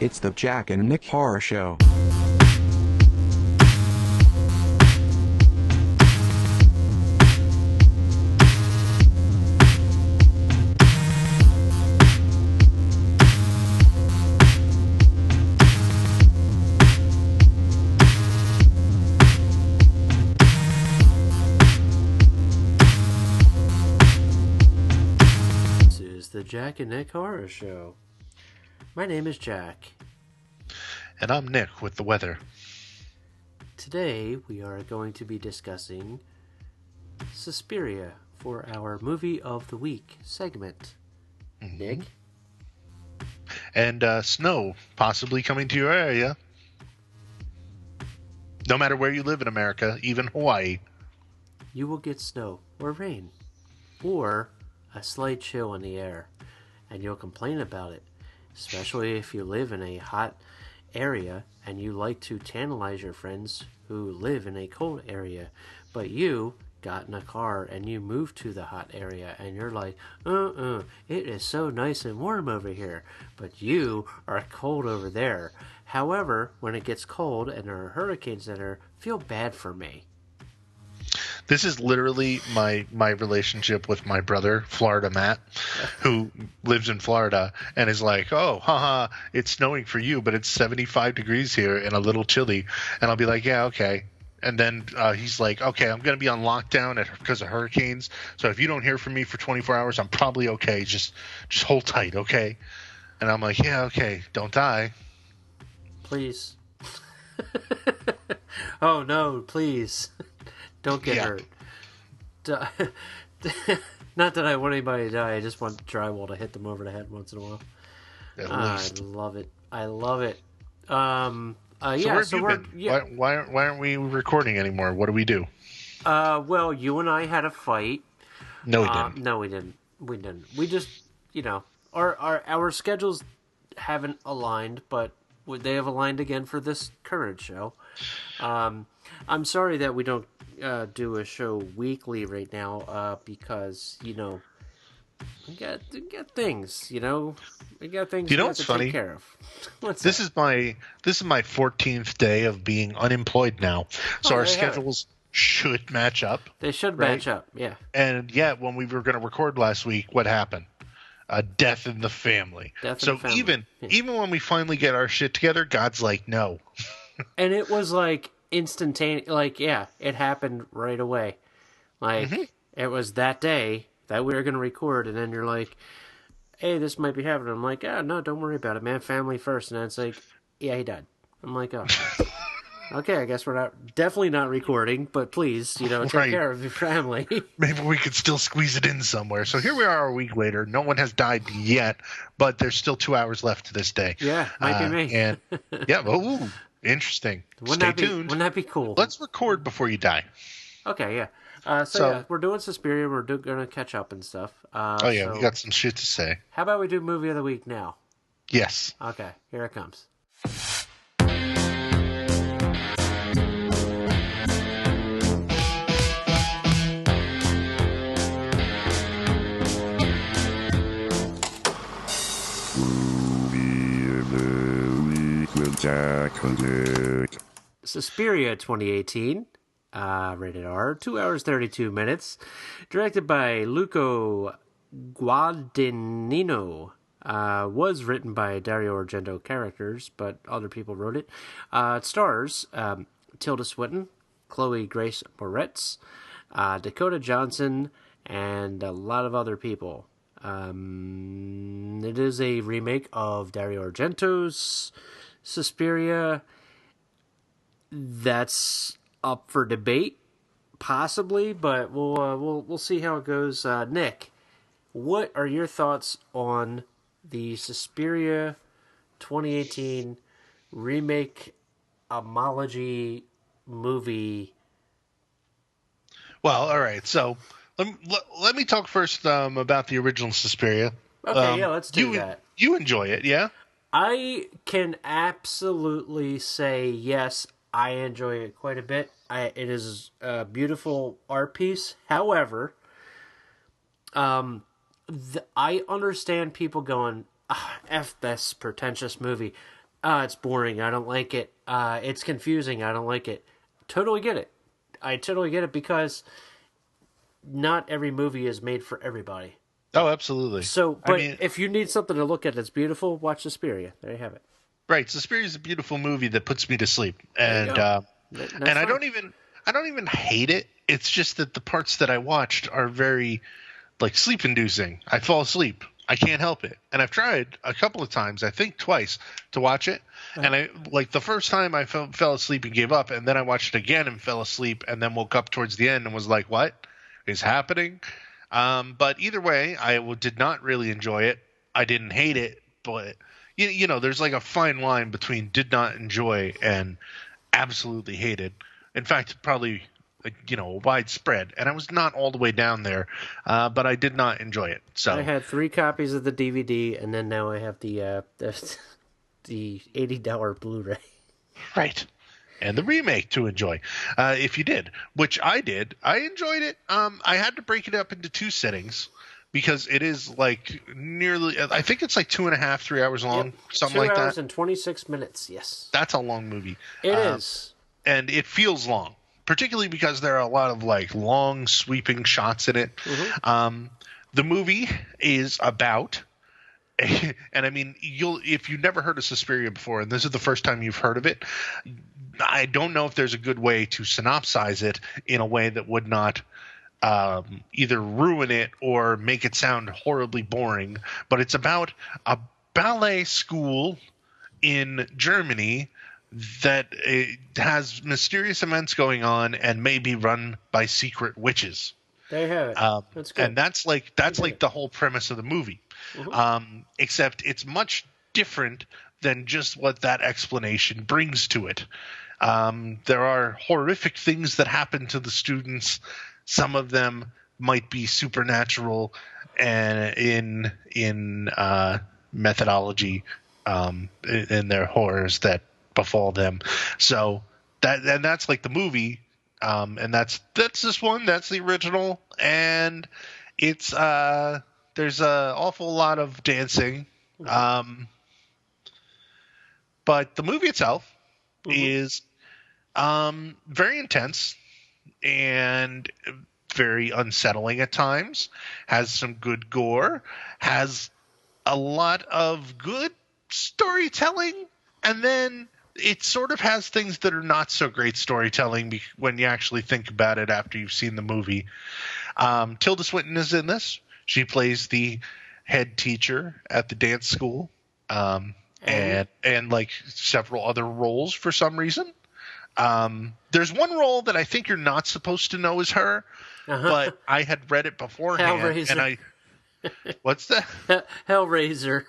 It's the Jack and Nick Horror Show. This is the Jack and Nick Horror Show. My name is Jack. And I'm Nick with the weather. Today we are going to be discussing Suspiria for our Movie of the Week segment. Mm-hmm. Nick? And snow possibly coming to your area. No matter where you live in America, even Hawaii. You will get snow or rain or a slight chill in the air, and you'll complain about it, especially if you live in a hot area and you like to tantalize your friends who live in a cold area, but you got in a car and you moved to the hot area and you're like, it is so nice and warm over here, but you are cold over there. However, when it gets cold and there are hurricanes in there, feel bad for me. This is literally my relationship with my brother, Florida Matt, who lives in Florida and is like, oh, haha, it's snowing for you, but it's 75 degrees here and a little chilly. And I'll be like, yeah, okay. And then he's like, okay, I'm going to be on lockdown because of hurricanes. So if you don't hear from me for 24 hours, I'm probably okay. Just hold tight, okay? And I'm like, yeah, okay, don't die. Please. Oh, no, please. Don't get hurt. Not that I want anybody to die. I just want drywall to hit them over the head once in a while. I love it. I love it. So where have you been? Yeah. Why aren't we recording anymore? What do we do? Well, you and I had a fight. No, we didn't. No, we didn't. We didn't. We just, our schedules haven't aligned, but they have aligned again for this current show. I'm sorry that we don't do a show weekly right now because we got things, we got things we have to funny? take care of. This is my 14th day of being unemployed now, so our schedules should match up. They should match up, yeah. And yet, when we were going to record last week, what happened? A death in the family. Even when we finally get our shit together, God's like, no. And it was like instantaneous. Like, yeah, it happened right away. Like, It was that day that we were going to record, and then you're like, hey, this might be happening. I'm like, no, don't worry about it, man. Family first. And then it's like, yeah, he died. I'm like, oh. Okay, I guess we're definitely not recording, but please, take care of your family. Maybe we could still squeeze it in somewhere. So here we are a week later. No one has died yet, but there's still 2 hours left to this day. Yeah, might be me. And yeah, interesting. Stay tuned. Wouldn't that be cool? Let's record before you die. Okay, yeah. So we're doing Suspiria. We're going to catch up and stuff. We got some shit to say. How about we do Movie of the Week now? Yes. Okay, here it comes. Suspiria 2018, rated R, 2 hours 32 minutes, directed by Luca Guadagnino, was written by Dario Argento characters, but other people wrote it. It stars Tilda Swinton, Chloe Grace Moretz, Dakota Johnson, and a lot of other people. It is a remake of Dario Argento's Suspiria. That's up for debate, possibly, but we'll see how it goes. Nick, what are your thoughts on the Suspiria 2018 remake homology movie? Well, all right. So let me talk first about the original Suspiria. Okay, let's do that. You enjoy it, yeah? I can absolutely say yes. I enjoy it quite a bit. It is a beautiful art piece. However, I understand people going, F this pretentious movie. It's boring. I don't like it. It's confusing. I don't like it. Totally get it. I totally get it because not every movie is made for everybody. Oh, absolutely. So, I but mean, if you need something to look at that's beautiful, watch Suspiria. There you have it. right. Suspiria is a beautiful movie that puts me to sleep, There you and go. and I don't even hate it. It's just that the parts that I watched are very like sleep inducing. I fall asleep. I can't help it. And I've tried a couple of times, I think twice, to watch it. And I like the first time I fell asleep and gave up, and then I watched it again and fell asleep, and then woke up towards the end and was like, "What is happening?" But either way, did not really enjoy it. I didn't hate it, but you know, there's like a fine line between did not enjoy and absolutely hated. In fact, probably widespread, and I was not all the way down there, but I did not enjoy it. So I had 3 copies of the DVD, and then now I have the $80 Blu-ray. right, and the remake to enjoy, if you did, which I did. I enjoyed it. I had to break it up into 2 sittings because it is like nearly. I think it's like 2.5, 3 hours long, something like that. 2 hours and 26 minutes. Yes, That's a long movie. It is, and it feels long. Particularly because there are a lot of like long sweeping shots in it. Mm-hmm. The movie is about, and I mean, if you've never heard of Suspiria before, and this is the first time you've heard of it, I don't know if there's a good way to synopsize it in a way that would not either ruin it or make it sound horribly boring. But it's about a ballet school in Germany that has mysterious events going on and may be run by secret witches. There you have it. That's good. And that's like the whole premise of the movie. Mm-hmm. Except it's much different than just what that explanation brings to it. There are horrific things that happen to the students. Some of them might be supernatural and in methodology, in their horrors that befall them. So that's like the movie, and that's this one. That's the original, and it's there's a awful lot of dancing, but the movie itself is very intense and very unsettling at times. Has some good gore, has a lot of good storytelling, and then it sort of has things that are not so great storytelling when you actually think about it after you've seen the movie. Tilda Swinton is in this. She plays the head teacher at the dance school, and like several other roles for some reason. There's one role that I think you're not supposed to know is her, but I had read it beforehand. Hellraiser. What's that? Hellraiser.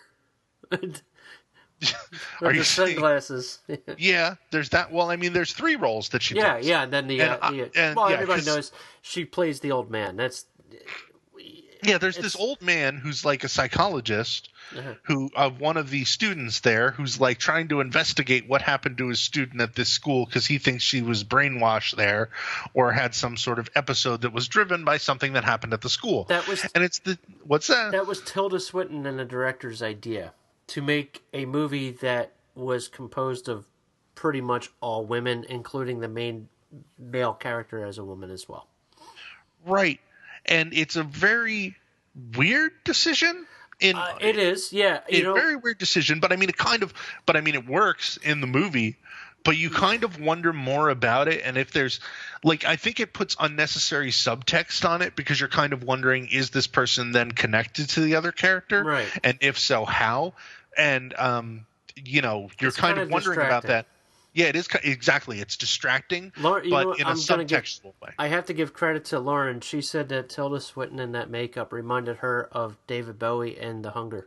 Are you sunglasses? Yeah, there's that. Well, I mean, there's 3 roles that she plays. Yeah. And then everybody knows she plays the old man. There's this old man who's like a psychologist who of one of the students there who's like trying to investigate what happened to his student at this school because he thinks she was brainwashed there or had some sort of episode that was driven by something that happened at the school. What's that? That was Tilda Swinton and the director's idea to make a movie that was composed of pretty much all women, including the main male character as a woman as well. Right. And it's a very weird decision. It is, yeah. Very weird decision, but I mean, it works in the movie, but you kind of wonder more about it. And if there's, like, I think it puts unnecessary subtext on it because you're kind of wondering, is this person then connected to the other character? Right. And if so, how? And, you're It's kind of wondering about that. Yeah, it is. Exactly. It's distracting, but in a subtextual way. I have to give credit to Lauren. She said that Tilda Swinton in that makeup reminded her of David Bowie in The Hunger.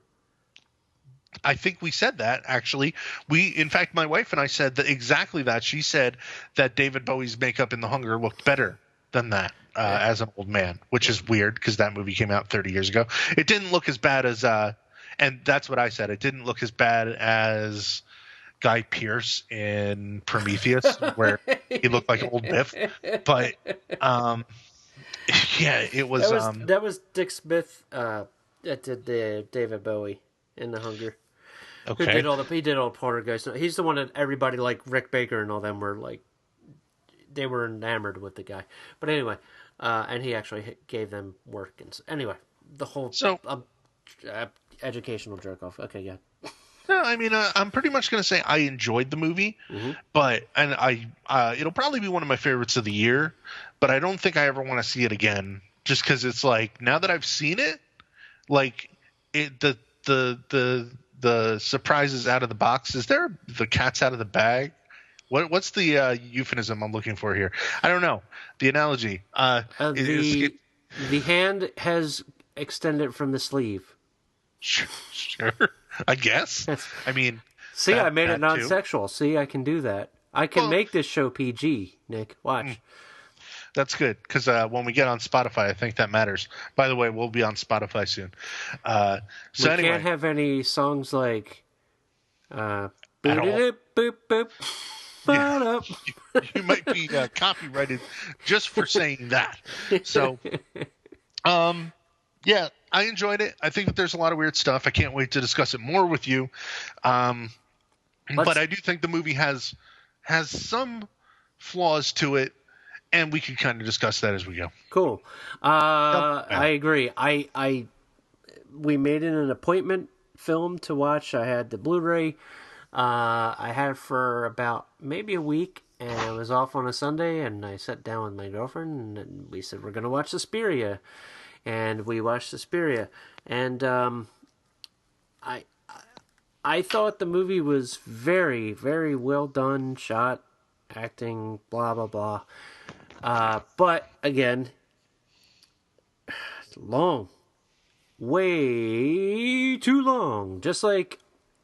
I think we said that, actually. In fact, my wife and I said that exactly that. She said that David Bowie's makeup in The Hunger looked better than that as an old man, which is weird because that movie came out 30 years ago. It didn't look as bad as and that's what I said. It didn't look as bad as Guy Pearce in Prometheus, where he looked like old Biff. But it was. That was Dick Smith that did the David Bowie in The Hunger. Who Okay. did all the Poltergeist. He's the one that everybody like Rick Baker and all them were like, they were enamored with the guy. But anyway, and he actually gave them work. And anyway, the whole So, educational jerk off. Okay, yeah. no, I mean, I'm pretty much going to say I enjoyed the movie, Mm-hmm. it'll probably be one of my favorites of the year, but I don't think I ever want to see it again, just because it's like, now that I've seen it, like, the surprises out of the box. Is there the cat's out of the bag? What's the euphemism I'm looking for here? I don't know. The analogy. The hand has extended from the sleeve. Sure. I guess. I mean, See, I made it that too. non-sexual. See, I can do that. I can make this show PG, Nick. Watch. That's good, because when we get on Spotify, I think that matters. By the way, we'll be on Spotify soon. So We anyway, can't have any songs like all. boop boop boop. Yeah. You might be copyrighted just for saying that. So, yeah, I enjoyed it. I think that there's a lot of weird stuff. I can't wait to discuss it more with you. But I do think the movie has some flaws to it, and we can kind of discuss that as we go. Cool. I agree. We made it an appointment film to watch. I had the Blu-ray. I had it for about maybe a week, and I was off on a Sunday, and I sat down with my girlfriend, and we said, we're going to watch Suspiria. And we watched Suspiria. And I thought the movie was very, very well done, shot, acting, blah, blah, blah. But, again, it's long. Way too long. Just like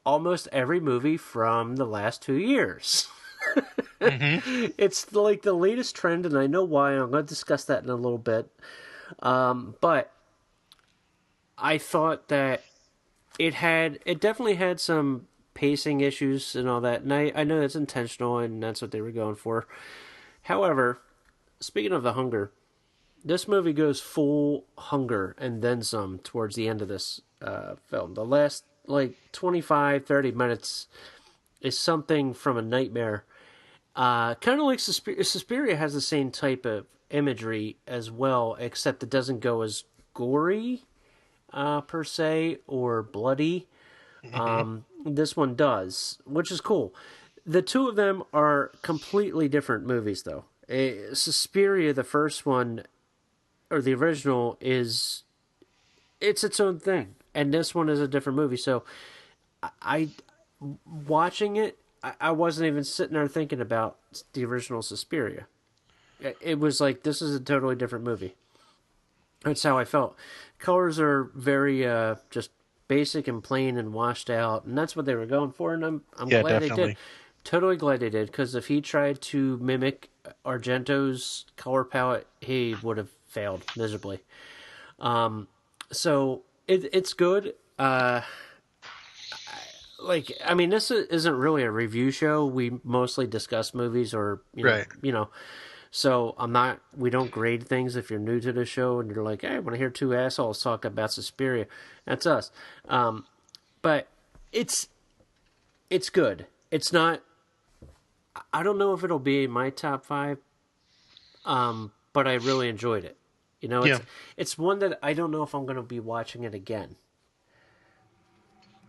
almost every movie from the last 2 years. It's like the latest trend, and I know why. I'm going to discuss that in a little bit. But I thought that it definitely had some pacing issues and all that, and I know that's intentional, and that's what they were going for. However, speaking of the hunger, this movie goes full hunger and then some towards the end of this film. The last, 25, 30 minutes is something from a nightmare. Kind of like Suspiria has the same type of imagery as well, except it doesn't go as gory, per se, or bloody. This one does, which is cool. The two of them are completely different movies, though. Suspiria, the first one, or the original, it's its own thing, and this one is a different movie. So, watching it, I wasn't even sitting there thinking about the original Suspiria. It was like, this is a totally different movie. That's how I felt. Colors are very just basic and plain and washed out, and that's what they were going for, and I'm glad definitely. they did. Totally glad they did, because if he tried to mimic Argento's color palette, he would have failed miserably. So it's good. This isn't really a review show. We mostly discuss movies, or Right. So we don't grade things. If you're new to the show and you're like, hey, I want to hear two assholes talk about Suspiria, that's us. But it's good. It's not, I don't know if it'll be in my top 5, but I really enjoyed it. It's one that I don't know if I'm going to be watching it again.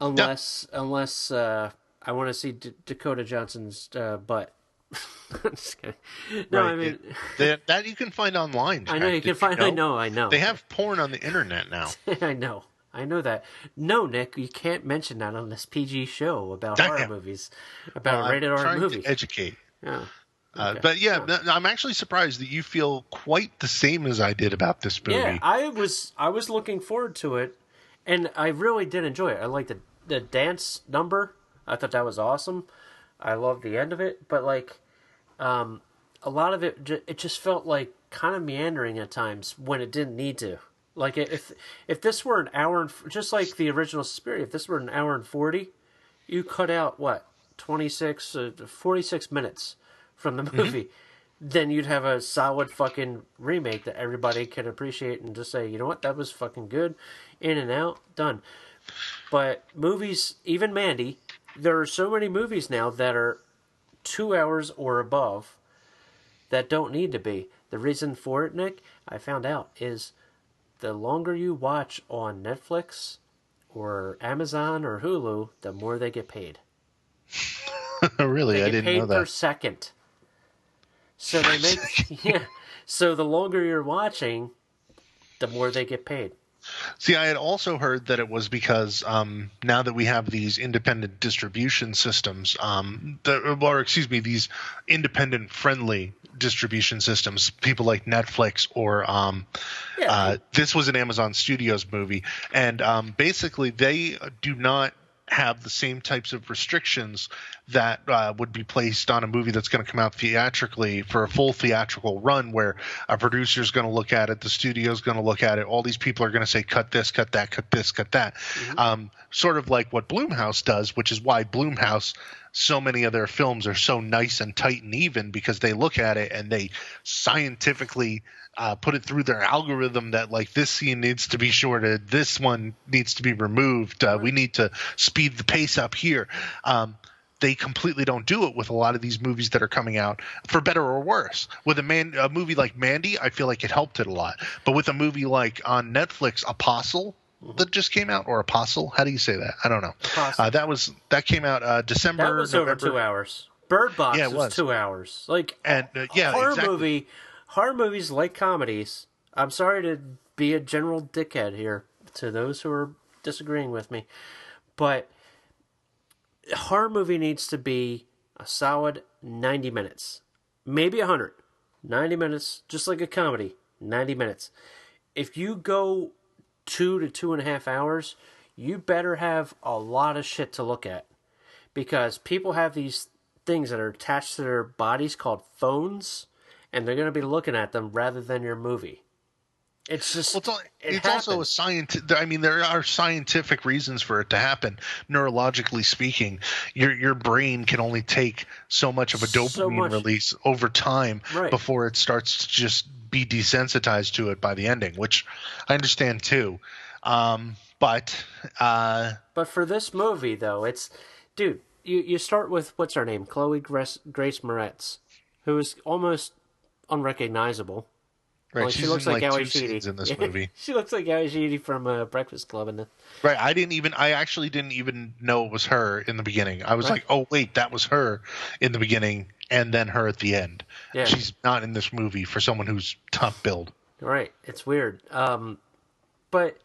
Unless I want to see Dakota Johnson's butt. I'm just kidding. No, Right. I mean that you can find online. I know you can find. know? I know. They have porn on the internet now. I know that. No, Nick, you can't mention that on this PG show about Damn. horror movies, about a rated I'm R trying movie. to educate. Yeah. Okay. But yeah, I'm actually surprised that you feel quite the same as I did about this movie. Yeah, I was looking forward to it, and I really did enjoy it. I liked the dance number. I thought that was awesome. I loved the end of it, but a lot of it just felt like kind of meandering at times when it didn't need to. Like if this were an hour and just like the original Suspiria, if this were an hour and 40, you cut out 46 minutes from the movie. Then you'd have a solid fucking remake that everybody can appreciate and just say, you know what, that was fucking good, in and out, done. But movies, even Mandy, there are so many movies now that are 2 hours or above that don't need to be. The reason for it, Nick, I found out, is the longer you watch on Netflix or Amazon or Hulu, the more they get paid. Really, They I get didn't paid know per that. second. So they make yeah. So the longer you're watching, the more they get paid. See, I had also heard that it was because now that we have these independent distribution systems, these independent friendly distribution systems, people like Netflix or Yeah. this was an Amazon Studios movie, and basically they do not have the same types of restrictions that would be placed on a movie that's going to come out theatrically for a full theatrical run, where a producer is going to look at it, the studio is going to look at it, all these people are going to say cut this, cut that, cut this, cut that. Sort of like what Blumhouse does, which is why Blumhouse, so many of their films are so nice and tight and even, because they look at it and they scientifically put it through their algorithm that, like, this scene needs to be shorted, this one needs to be removed, we need to speed the pace up here. They completely don't do it with a lot of these movies that are coming out, for better or worse. With a movie like Mandy, I feel like it helped it a lot. But with a movie like on Netflix, Apostle, that just came out, or Apostle, how do you say that? I don't know. Apostle. That came out December, That was November. over 2 hours. Bird Box Yeah, it was was 2 hours. Like, And yeah, horror exactly. horror movies like comedies. I'm sorry to be a general dickhead here to those who are disagreeing with me, but a horror movie needs to be a solid 90 minutes, maybe 100. 90 minutes, just like a comedy. 90 minutes. If you go 2 to 2.5 hours, you better have a lot of shit to look at, because people have these things that are attached to their bodies called phones, and they're going to be looking at them rather than your movie. It's just It's also a scientific. I mean, there are scientific reasons for it to happen. Neurologically speaking, your brain can only take so much of a dopamine release over time before it starts to just be desensitized to it by the ending, which I understand too. But for this movie, though, it's, dude, you start with, what's her name, Chloe Grace Moretz, who is almost unrecognizable. right, Well, she's she looks in like like Ali two Sheedy scenes in this movie. She looks like Ali Sheedy from Breakfast Club. Right, I actually didn't even know it was her in the beginning. I was like, oh wait, that was her in the beginning, and then her at the end. Yeah. She's not in this movie for someone who's top billed. Right, it's weird. But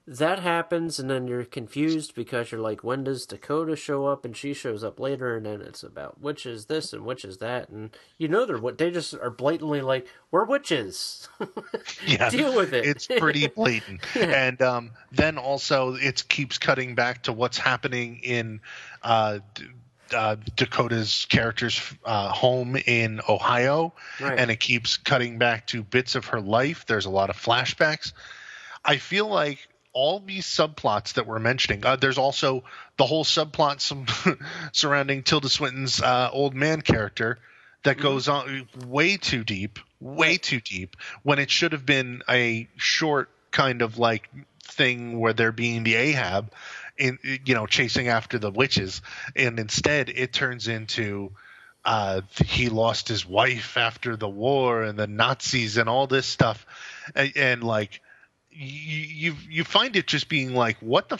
that happens, and then you're confused because you're like, when does Dakota show up? And she shows up later, and then it's about which is this and which is that, and they just are blatantly like, we're witches. Yeah, deal with it. It's pretty blatant. And then also it keeps cutting back to what's happening in Dakota's character's home in Ohio, and it keeps cutting back to bits of her life. There's a lot of flashbacks. I feel like all these subplots that we're mentioning, there's also the whole subplot surrounding Tilda Swinton's old man character that goes on way too deep, when it should have been a short kind of like thing where they're being the Ahab, chasing after the witches, and instead it turns into he lost his wife after the war and the Nazis and all this stuff, and like. You find it just being like, what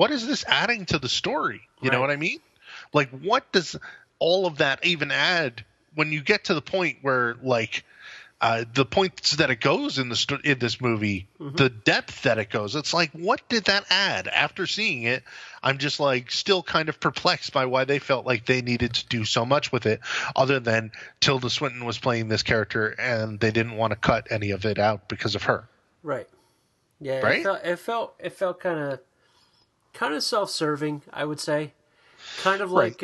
is this adding to the story? You know what I mean? Like, what does all of that even add when you get to the point where, like, the points that it goes in this movie, the depth that it goes, it's like, what did that add? After seeing it, I'm just like still kind of perplexed by why they felt like they needed to do so much with it, other than Tilda Swinton was playing this character and they didn't want to cut any of it out because of her. Right. Yeah, right? It felt kind of self-serving, I would say. Kind of like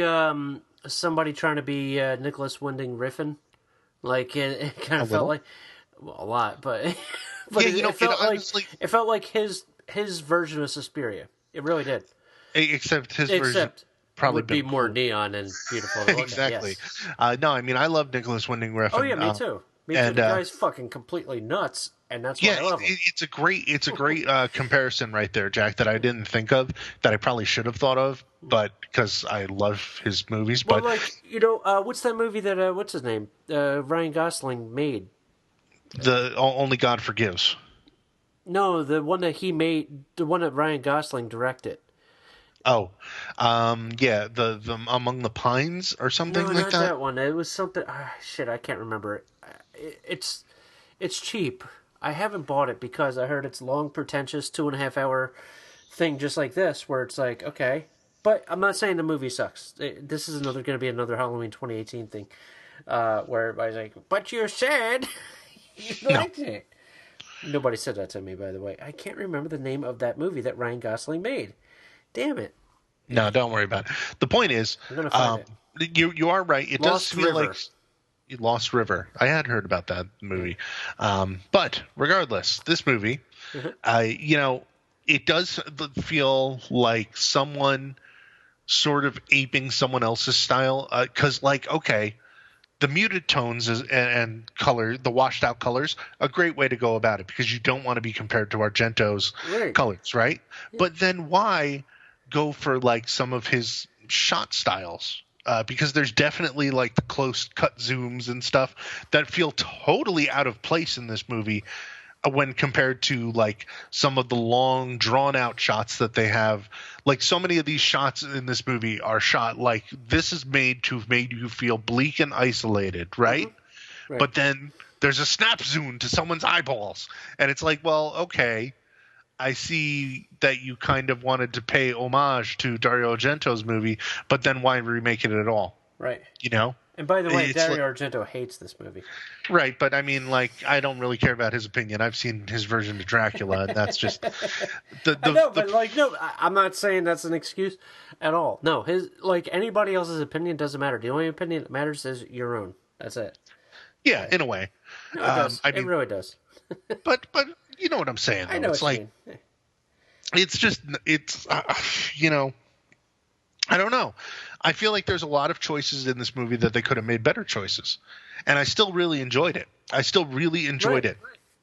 somebody trying to be Nicolas Winding Refn. Like it kind of felt like a lot, but yeah, it felt like his version of Suspiria. It really did. Except his version probably would be more neon and beautiful to look exactly. at. Yes. No, I mean I love Nicolas Winding Refn. Oh yeah, me too. Me too. The guy's fucking completely nuts, and that's why I love him. It's a great comparison right there, Jack, that I didn't think of, that I probably should have thought of, but because I love his movies. Well, But like, what's that movie that what's his name? Ryan Gosling made. the Only God Forgives. No, the one that he made, the one that Ryan Gosling directed. Oh, yeah, the Among the Pines or something No, like not that one. It was something. Shit, I can't remember it. It's cheap. I haven't bought it because I heard it's long, pretentious, 2.5 hour thing, just like this, where it's like, okay, but I'm not saying the movie sucks. This is going to be another Halloween 2018 thing, where everybody's like, but you said you liked it. Nobody said that to me, by the way. I can't remember the name of that movie that Ryan Gosling made. Damn it. No, don't worry about it. The point is, I'm gonna find it. You are right. It Lost does feel River. like Lost River. I had heard about that movie, but regardless, this movie, it does feel like someone sort of aping someone else's style. Because, okay, the muted tones and color, the washed out colors, a great way to go about it because you don't want to be compared to Argento's colors, right? Yeah. But then why go for like some of his shot styles? Because there's definitely like the close cut zooms and stuff that feel totally out of place in this movie when compared to like some of the long drawn out shots that they have. Like so many of these shots in this movie are shot like this is made to have made you feel bleak and isolated, right? Mm-hmm. Right. But then there's a snap zoom to someone's eyeballs and it's like, well, okay, I see that you kind of wanted to pay homage to Dario Argento's movie, but then why remake it at all? Right. You know? And by the way, Dario Argento hates this movie. Right, but I mean, like, I don't really care about his opinion. I've seen his version of Dracula, and that's just... I know, but, no, I'm not saying that's an excuse at all. No, anybody else's opinion doesn't matter. The only opinion that matters is your own. That's it. Yeah, in a way. No, it does. It really does. but you know what I'm saying, though. I know it's what you mean. It's just, I don't know. I feel like there's a lot of choices in this movie that they could have made better choices. And I still really enjoyed it. It.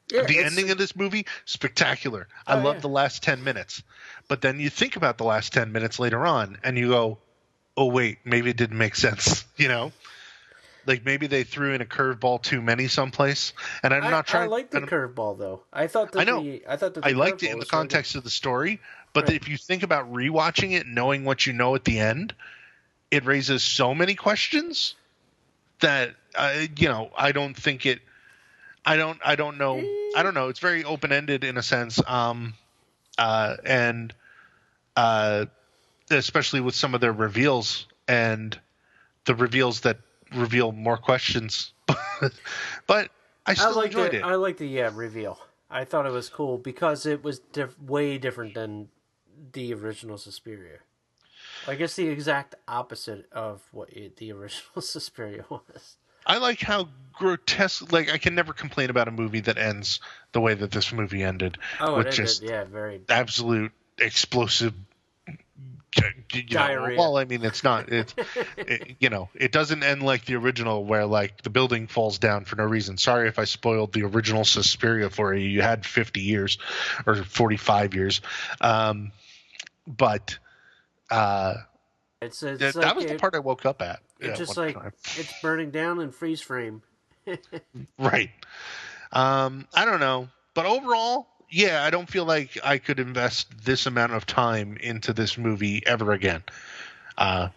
Yeah, the ending of this movie, spectacular. I love the last 10 minutes. But then you think about the last 10 minutes later on, and you go, oh, wait, maybe it didn't make sense, you know? Like maybe they threw in a curveball too many someplace, and I'm not trying. I like the curveball though. I thought that I liked it in the context of the story, but if you think about rewatching it, knowing what you know at the end, it raises so many questions that I don't think it. I don't know. I don't know. It's very open ended in a sense, and especially with some of their reveals and the reveals that reveal more questions. But I still enjoyed it. I like the reveal. I thought it was cool because it was way different than the original Suspiria. I guess the exact opposite of what the original Suspiria was. I like how grotesque. Like I can never complain about a movie that ends the way that this movie ended. Oh, it ended, very absolute explosive. Diarrhea. Well, I mean, it's not. It doesn't end like the original, where like the building falls down for no reason. Sorry if I spoiled the original Suspiria for you. You had 50 years or 45 years, but that was the part I woke up at. It's just like it's burning down in freeze frame. Right. I don't know, but overall. Yeah, I don't feel like I could invest this amount of time into this movie ever again.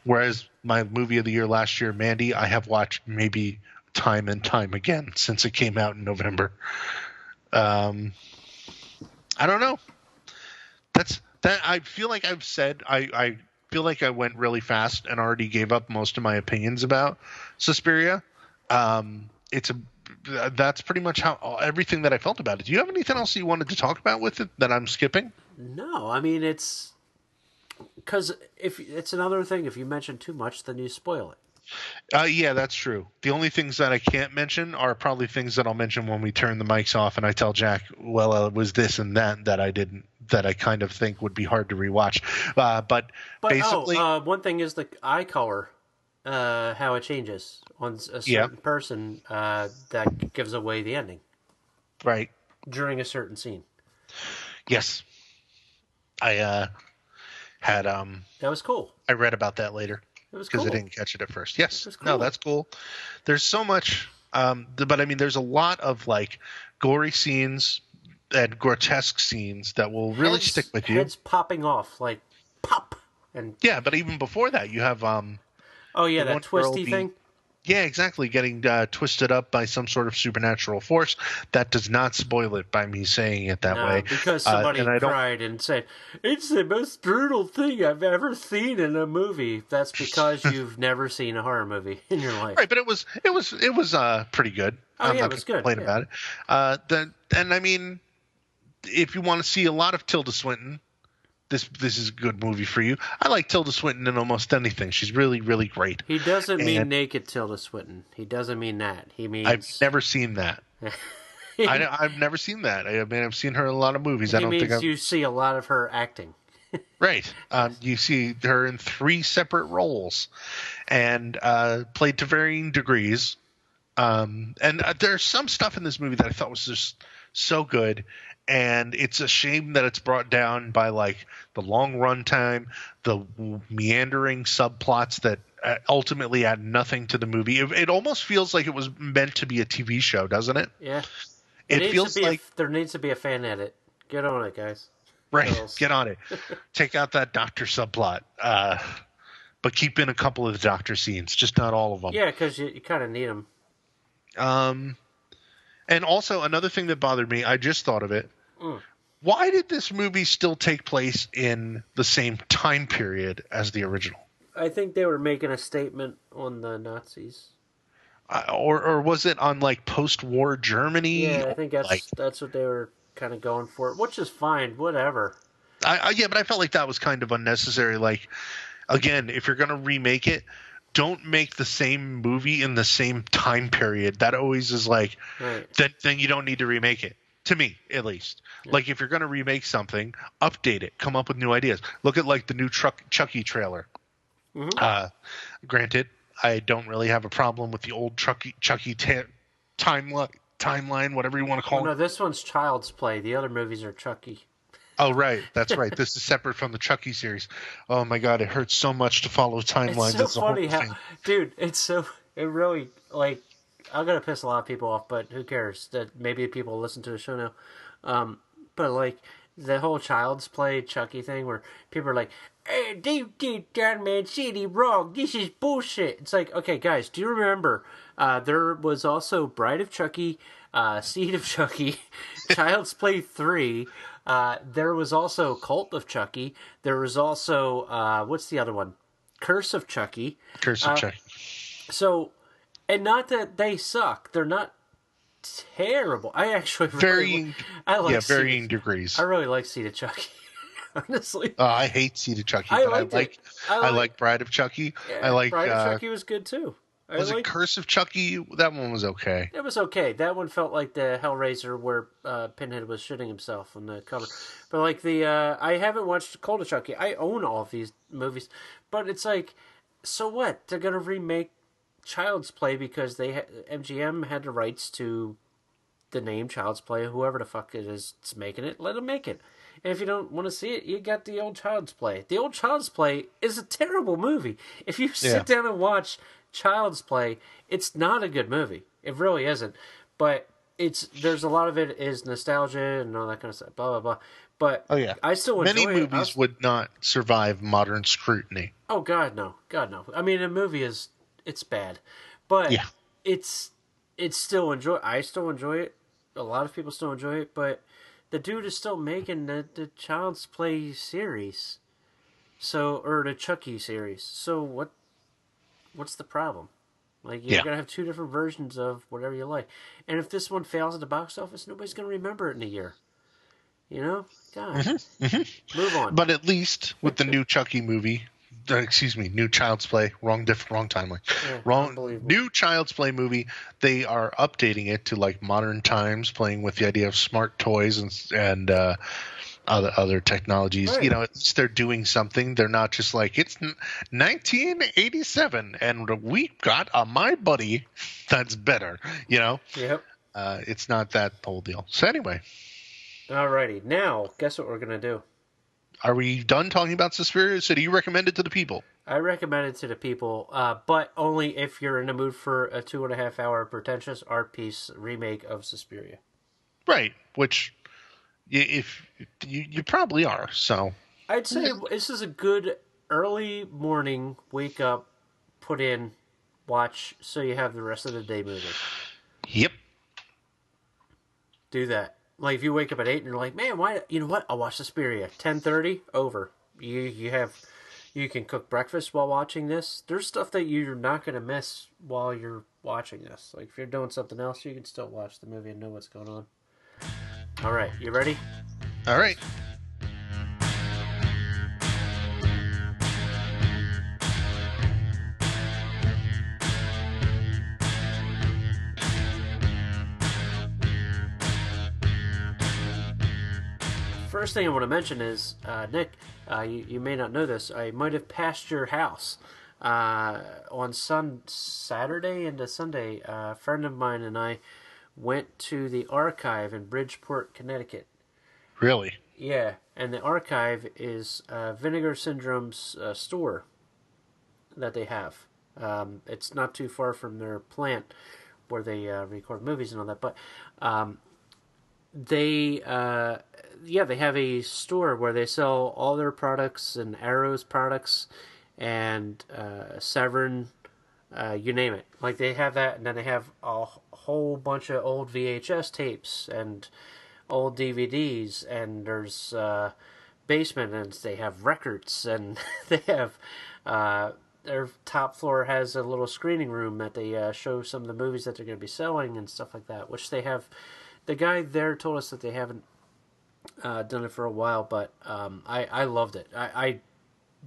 Whereas my movie of the year last year, Mandy, I have watched maybe time and time again since it came out in November. I don't know. That's that. I feel like I've said I feel like I went really fast and already gave up most of my opinions about Suspiria. That's pretty much how everything that I felt about it. Do you have anything else you wanted to talk about with it that I'm skipping? No, I mean it's because if it's another thing. If you mention too much, then you spoil it. Yeah, that's true. The only things that I can't mention are probably things that I'll mention when we turn the mics off and I tell Jack, well, it was this and that I didn't, that I kind of think would be hard to rewatch. But basically, one thing is the eye color. how it changes on a Yeah, certain person that gives away the ending right. during a certain scene. Yes, I had That was cool. I read about that later It was because I cool. didn't catch it at first. It Yes, was no, cool. that's cool. There's so much, but I mean, there's a lot of like gory scenes and grotesque scenes that will really stick with you. Heads popping off like pop and Yeah, but even before that, you have oh yeah, the that one girl twisty being thing. yeah, exactly, getting twisted up by some sort of supernatural force. That does not spoil it by me saying it that Nah, way. because And somebody I don't. cried and said it's the most brutal thing I've ever seen in a movie. That's because you've never seen a horror movie in your life. Right, but it was pretty good. Oh I'm yeah, not it going was to good. complain Yeah. about it. And I mean, if you want to see a lot of Tilda Swinton, this is a good movie for you. I like Tilda Swinton in almost anything. She's really really great. He doesn't And mean naked Tilda Swinton. He doesn't mean that. He I've means never seen that. I've never seen that. I mean, I've seen her in a lot of movies. I he don't think means I've. you see a lot of her acting. Right. Yes. You see her in 3 separate roles, and played to varying degrees. And there's some stuff in this movie that I thought was just so good, and it's a shame that it's brought down by like the long runtime, the meandering subplots that ultimately add nothing to the movie. It almost feels like it was meant to be a TV show, doesn't it? Yeah. It feels like There needs to be a fan edit. Get on it, guys. right. Girls. Get on it. Take out that doctor subplot, but keep in a couple of the doctor scenes, just not all of them. Yeah, because you kind of need them. And also another thing that bothered me, I just thought of it. Why did this movie still take place in the same time period as the original? I think they were making a statement on the Nazis. Or was it on like post-war Germany? Yeah, I Or, think like that's what they were kind of going for, which is fine. Whatever. yeah, but I felt like that was kind of unnecessary. Like again, if you're gonna remake it, don't make the same movie in the same time period. That always is like Right. then you don't need to remake it. To me, at least. Yeah. Like if you're gonna remake something, update it, come up with new ideas. Look at like the new Chucky trailer. Mm-hmm. Granted, I don't really have a problem with the old Chucky timeline, whatever you want to call it. No, this one's Child's Play. The other movies are Chucky. Oh, right. That's right. This is separate from the Chucky series. Oh, my God. It hurts so much to follow timelines. It's so funny how... Dude, it really, like... I'm going to piss a lot of people off, but who cares? That maybe people listen to the show now. But, like, the whole Child's Play Chucky thing where people are like, hey, they did that, man. City wrong. This is bullshit. It's like, okay, guys, do you remember there was also Bride of Chucky, Seed of Chucky, Child's Play 3... there was also Cult of Chucky. There was also, what's the other one? Curse of Chucky. Curse of Chucky. So, and not that they suck. They're not terrible. I actually varying degrees. I really like Seed of Chucky. Honestly. I hate Seed of Chucky, but I like Bride of Chucky. Yeah, I like Bride of Chucky was good too. Was it Curse of Chucky? That one was okay. It was okay. That one felt like the Hellraiser where Pinhead was shitting himself on the cover. But like I haven't watched Cult of Chucky. I own all of these movies, but it's like, so what? They're gonna remake Child's Play because MGM had the rights to the name Child's Play. Whoever the fuck it is that's making it, let them make it. And if you don't want to see it, you got the old Child's Play. The old Child's Play is a terrible movie. If you sit down and watch Child's Play, it's not a good movie. It really isn't. But there's a lot of it is nostalgia and all that kind of stuff. Blah blah blah. But I still enjoy many movies would not survive modern scrutiny. Oh God no. I mean, a movie it's bad, but it's still I still enjoy it. A lot of people still enjoy it, but the dude is still making the Child's Play series, or the Chucky series. So what's the problem? Like, you're going to have two different versions of whatever you like. And if this one fails at the box office, nobody's going to remember it in a year. You know? God. Move on. But at least with the new Chucky movie, new Child's Play, wrong timeline. Yeah, new Child's Play movie, they are updating it to like modern times, playing with the idea of smart toys and other technologies. Right. You know, at least they're doing something. They're not just like it's 1987 and we got a My Buddy that's better. You know, Yep. it's not that whole deal. So anyway, Alrighty. Now, guess what we're gonna do? are we done talking about Suspiria? So do you recommend it to the people? I recommend it to the people, but only if you're in the mood for a 2.5 hour pretentious art piece remake of Suspiria. Right. Which, if you probably are. So I'd say this is a good early morning wake up, put in, watch, so you have the rest of the day moving. yep. Do that. Like if you wake up at 8 and you're like, man, why? You know what? I'll watch Suspiria. 10:30 over. You can cook breakfast while watching this. There's stuff that you're not gonna miss while you're watching this. Like if you're doing something else, you can still watch the movie and know what's going on. All right, you ready? All right. First thing I want to mention is, Nick, you may not know this. I might have passed your house on Saturday into Sunday. A friend of mine and I went to the archive in Bridgeport, Connecticut. Really? Yeah, and the archive is Vinegar Syndrome's store that they have. It's not too far from their plant where they record movies and all that, but they they have a store where they sell all their products and Arrow's products and Severn, you name it. Like they have that, and then they have a whole bunch of old VHS tapes and old DVDs, and there's basement, and they have records, and they have their top floor has a little screening room that they show some of the movies that they're going to be selling and stuff like that, which they have. The guy there told us that they haven't done it for a while, but I loved it. I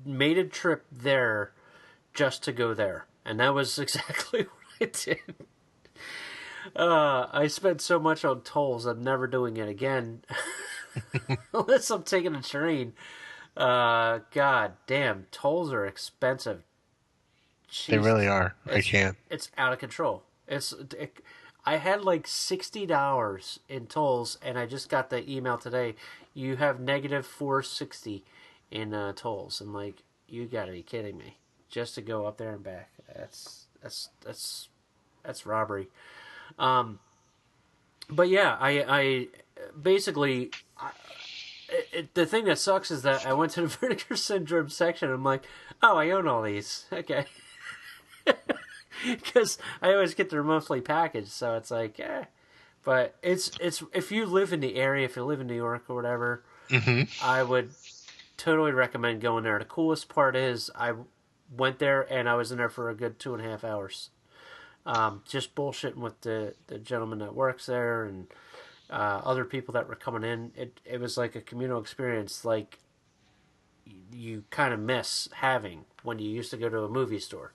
made a trip there just to go there, and that was exactly what I did. I spent so much on tolls, I'm never doing it again. Unless I'm taking a train. God damn, tolls are expensive. Jesus. They really are. I can't. It's out of control. I had like $60 in tolls, and I just got the email today. You have negative $460 in tolls. I'm like, you gotta be kidding me! Just to go up there and back. That's robbery. But yeah, I basically the thing that sucks is that I went to the Vinegar Syndrome section. And I'm like, oh, I own all these. Okay. Because I always get their monthly package, so it's like, But it's if you live in the area, if you live in New York or whatever, I would totally recommend going there. The coolest part is I went there and I was in there for a good 2.5 hours, just bullshitting with the gentleman that works there and other people that were coming in. It was like a communal experience, like you kind of miss having when you used to go to a movie store.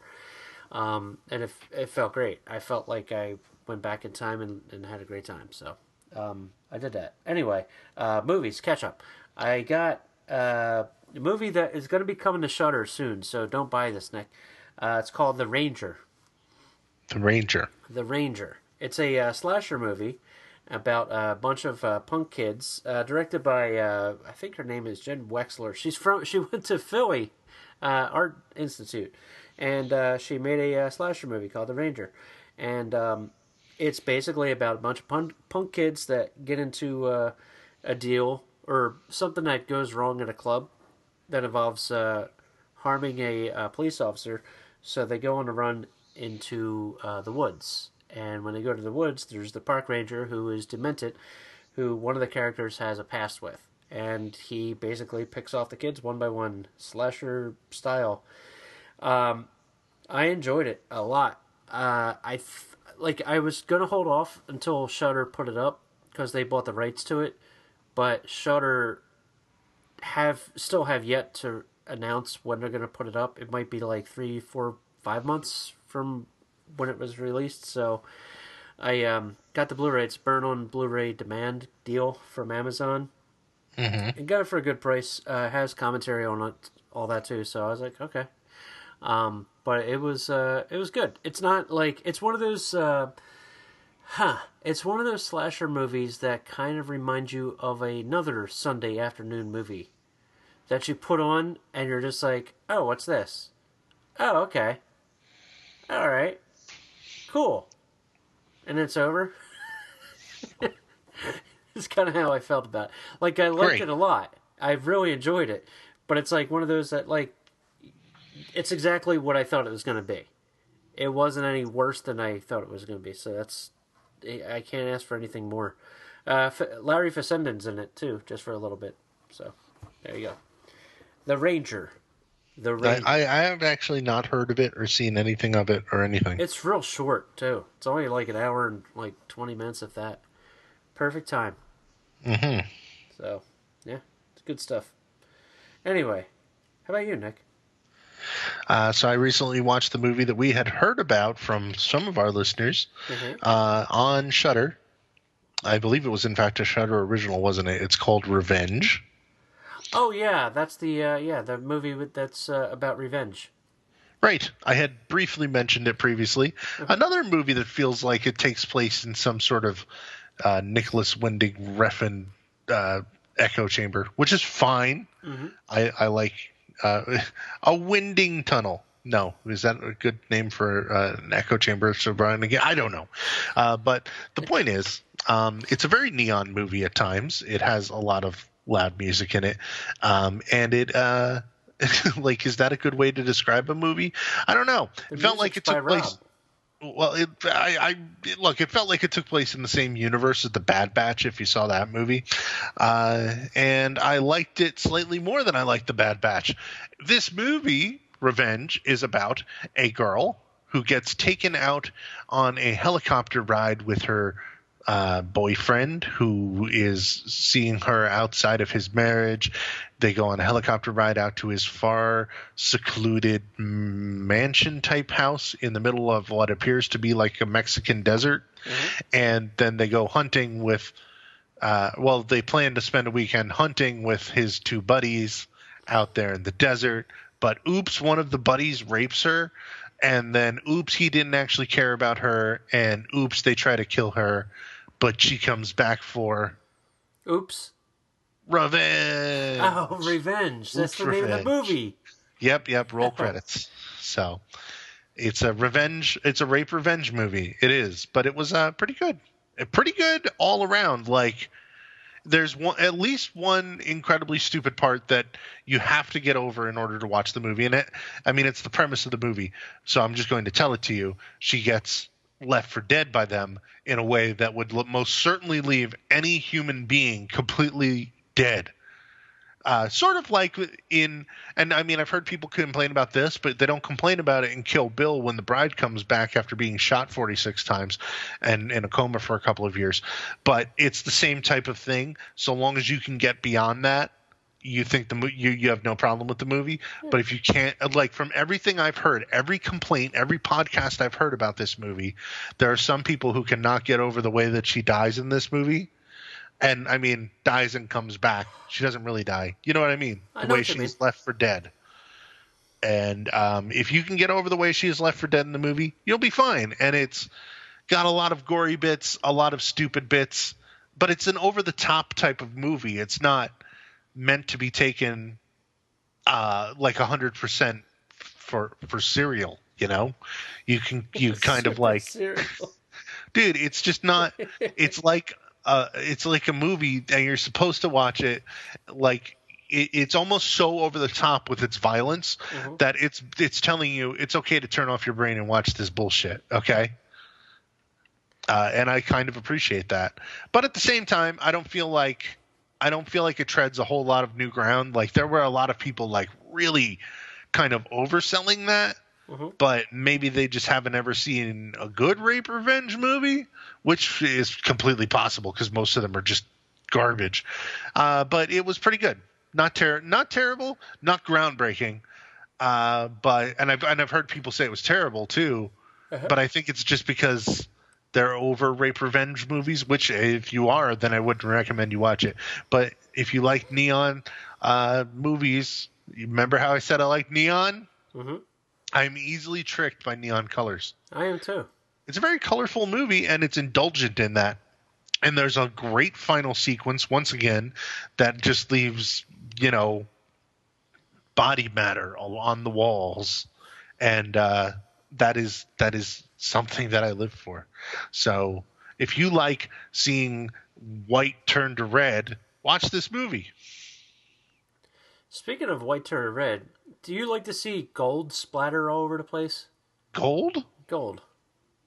And it felt great. I felt like I went back in time and had a great time. So I did that. Anyway, movies, catch up. I got a movie that is going to be coming to Shudder soon, so don't buy this, Nick. It's called The Ranger. The Ranger. The Ranger. It's a slasher movie about a bunch of punk kids, directed by I think her name is Jen Wexler. She went to Philly Art Institute. And she made a slasher movie called The Ranger. And it's basically about a bunch of punk kids that get into a deal or something that goes wrong at a club that involves harming a police officer. So they go on a run into the woods. And when they go to the woods, there's the park ranger who is demented, who one of the characters has a past with. And he basically picks off the kids one by one, slasher style. I enjoyed it a lot. I was gonna hold off until Shudder put it up because they bought the rights to it, but Shudder still have yet to announce when they're gonna put it up. It might be like 3, 4, 5 months from when it was released. So I got the Blu-ray. It's burn on Blu-ray demand deal from Amazon. And got it for a good price. Has commentary on it, all that too. So I was like, okay. But it was good. It's not like it's one of those. It's one of those slasher movies that kind of remind you of another Sunday afternoon movie that you put on and you're just like, oh, what's this? Oh, okay. All right. Cool. And it's over. It's kind of how I felt about it. Like, I liked it a lot. I really enjoyed it. But it's like one of those that, like, it's exactly what I thought it was going to be. It wasn't any worse than I thought it was going to be. So that's, I can't ask for anything more. Larry Fessenden's in it, too, just for a little bit. So, there you go. The Ranger. I have actually not heard of it or seen anything of it or anything. It's real short, too. It's only like an hour and like 20 minutes, if that. Perfect time. Mm-hmm. So, yeah, it's good stuff. Anyway, how about you, Nick? So I recently watched the movie that we had heard about from some of our listeners on Shudder. I believe it was, in fact, a Shudder original, wasn't it? It's called Revenge. Oh, yeah, that's the movie that's about revenge. Right. I had briefly mentioned it previously. Another movie that feels like it takes place in some sort of Nicolas Winding Refn echo chamber, which is fine. Mm-hmm. I like a winding tunnel. No, is that a good name for an echo chamber? So Brian, again, I don't know. But the point is, it's a very neon movie at times. It has a lot of loud music in it, and it like, is that a good way to describe a movie? I don't know. It felt like it took place. Well, it felt like it took place in the same universe as The Bad Batch, if you saw that movie. And I liked it slightly more than I liked The Bad Batch. This movie, Revenge, is about a girl who gets taken out on a helicopter ride with her boyfriend, who is seeing her outside of his marriage. They go on a helicopter ride out to his far secluded mansion type house in the middle of what appears to be like a Mexican desert. Mm-hmm. And then they go hunting with they plan to spend a weekend hunting with his two buddies out there in the desert. But oops, one of the buddies rapes her. And then oops, he didn't actually care about her. And oops, they try to kill her. But she comes back for... Oops. Revenge. Oh, Revenge. That's the name of the movie. Yep. Roll credits. So it's a rape revenge movie. It is. But it was pretty good. Pretty good all around. Like, there's at least one incredibly stupid part that you have to get over in order to watch the movie. And it's the premise of the movie. So I'm just going to tell it to you. She gets left for dead by them in a way that would most certainly leave any human being completely dead. Sort of like I've heard people complain about this, but they don't complain about it in Kill Bill when the bride comes back after being shot 46 times and in a coma for a couple of years. But it's the same type of thing. So long as you can get beyond that, you think you have no problem with the movie. Yeah. But if you can't, like, from everything I've heard, every complaint, every podcast I've heard about this movie, there are some people who cannot get over the way that she dies in this movie. And dies and comes back. She doesn't really die. You know what I mean? The way she's left for dead. And if you can get over the way she is left for dead in the movie, you'll be fine. And it's got a lot of gory bits, a lot of stupid bits, but it's an over-the-top type of movie. It's not meant to be taken like 100% for cereal. You know, you kind of like, dude. It's just not. It's like a movie, and you're supposed to watch it like it's almost so over the top with its violence that it's telling you it's okay to turn off your brain and watch this bullshit. Okay. And I kind of appreciate that, but at the same time, I don't feel like it treads a whole lot of new ground. Like, there were a lot of people like really kind of overselling that, but maybe they just haven't ever seen a good rape revenge movie, which is completely possible because most of them are just garbage. But it was pretty good. Not terrible, not groundbreaking. But I've heard people say it was terrible too. But I think it's just because they're over rape revenge movies, which if you are, then I wouldn't recommend you watch it. But if you like neon movies, you remember how I said I like neon? Mm-hmm. I'm easily tricked by neon colors. I am too. It's a very colorful movie, and it's indulgent in that. And there's a great final sequence, once again, that just leaves, body matter on the walls. And that is something that I live for. So if you like seeing white turn to red, watch this movie. Speaking of white turn to red, do you like to see gold splatter all over the place? Gold? Gold.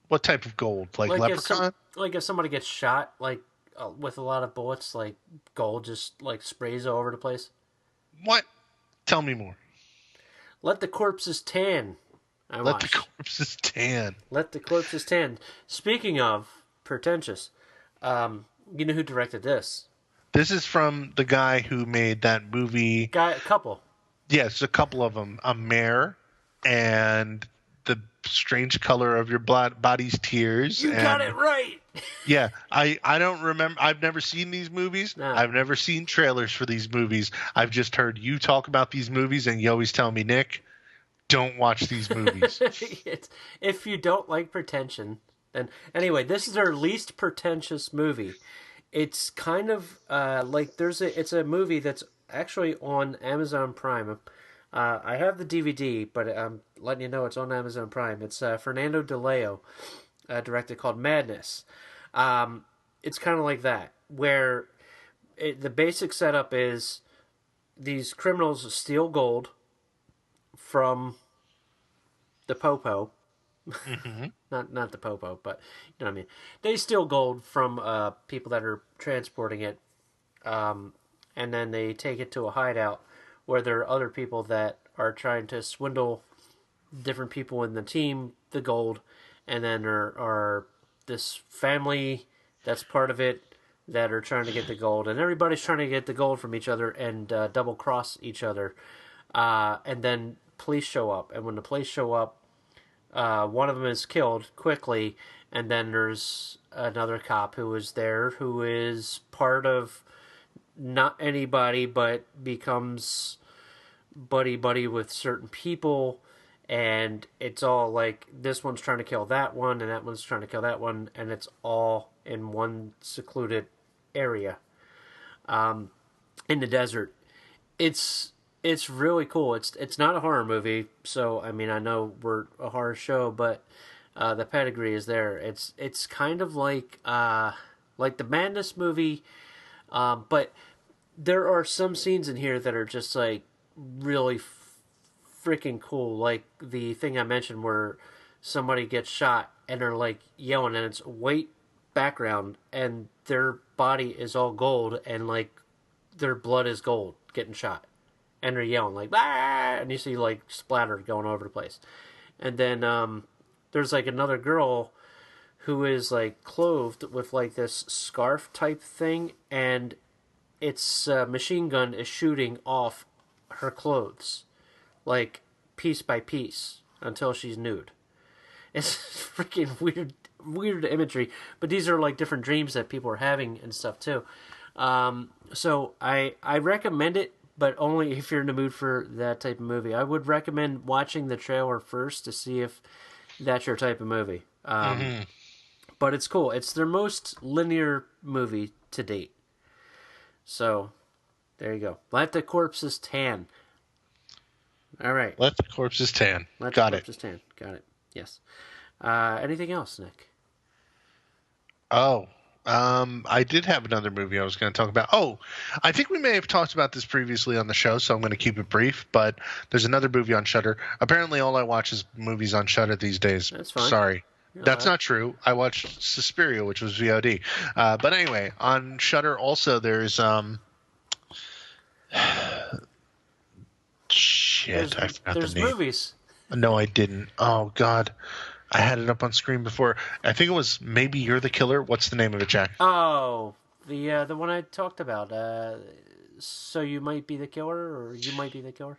What type of gold? Like leprechaun? If somebody gets shot, with a lot of bullets, gold just sprays all over the place. What? Tell me more. Let the corpses tan. Let the corpses tan. Let the corpses tan. Speaking of pretentious, you know who directed this? This is from the guy who made that movie. A couple. Yes, a couple of them. A Mare and The Strange Color of Your Body's Tears. You got it right. Yeah, I don't remember. I've never seen these movies. No. I've never seen trailers for these movies. I've just heard you talk about these movies, and you always tell me, Nick, don't watch these movies. If you don't like pretension, then anyway, this is their least pretentious movie. It's kind of it's a movie that's actually on Amazon Prime. I have the DVD, but I'm letting you know it's on Amazon Prime. It's Fernando De Leo directed, called Madness. It's kind of like that, where the basic setup is these criminals steal gold from the popo. Mm-hmm. not the popo, but you know what I mean. They steal gold from people that are transporting it, and then they take it to a hideout where there are other people that are trying to swindle different people in the team the gold, and then there are this family that's part of it that are trying to get the gold, and everybody's trying to get the gold from each other and double cross each other, and then police show up, and when the police show up, one of them is killed quickly, and then there's another cop who is there who is part of not anybody but becomes buddy with certain people, and it's all like this one's trying to kill that one and that one's trying to kill that one, and it's all in one secluded area in the desert. It's really cool. It's not a horror movie, so I mean I know we're a horror show, but the pedigree is there. It's kind of like the Madness movie, but there are some scenes in here that are just really freaking cool. Like the thing I mentioned where somebody gets shot and they're yelling, and it's white background and their body is all gold and their blood is gold getting shot. And they're yelling "Ah!" and you see splatter going over the place. And then there's another girl who is clothed with this scarf type thing, and its machine gun is shooting off her clothes piece by piece until she's nude. It's freaking weird imagery, but these are different dreams that people are having and stuff too. So I recommend it, but only if you're in the mood for that type of movie. I would recommend watching the trailer first to see if that's your type of movie. But it's cool. It's their most linear movie to date. So, there you go. Let the corpses tan. All right. Let the corpses tan. Let Got the it. corpses tan. Got it. Yes. Anything else, Nick? Oh, I did have another movie I was going to talk about. Oh, I think we may have talked about this previously on the show, so I'm going to keep it brief. But there's another movie on Shudder. Apparently, all I watch is movies on Shudder these days. That's fine. Sorry. That's not true. I watched Suspiria, which was VOD. But anyway, on Shudder also there's shit. I forgot the name. There's movies. No, I didn't. Oh God, I had it up on screen before. I think it was Maybe You're the Killer. What's the name of it, Jack? Oh, the one I talked about. So You Might Be the Killer, or You Might Be the Killer.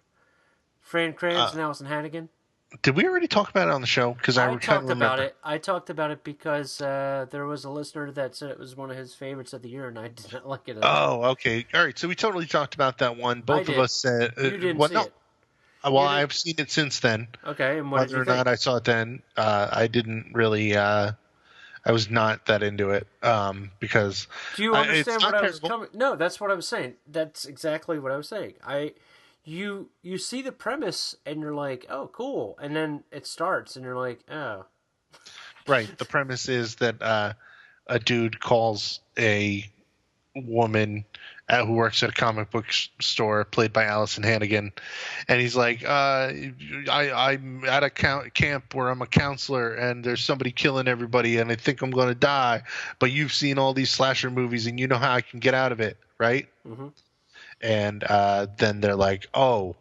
Fran Kranz and Allison Hannigan. Did we already talk about it on the show? Because I I kind talked of about remember. it. I talked about it because there was a listener that said it was one of his favorites of the year, and I did not like it at all. Oh, okay. All right. So we totally talked about that one. I Both of did. us said, You didn't well, see no. it. Well, You did. I've seen it since then. Okay, and what did Whether you or not think? I saw it then, I didn't really. I was not that into it because Do you it's understand what not I was terrible. coming? No, that's what I was saying. That's exactly what I was saying. You see the premise and you're like, oh, cool, and then it starts and you're like, oh, Right. The premise is that a dude calls a woman who works at a comic book store, played by Allison Hannigan, and he's like, I'm at a camp where I'm a counselor, and there's somebody killing everybody, and I think I'm going to die. But you've seen all these slasher movies, and you know how I can get out of it, right? mm-hmm. And then they're like, oh,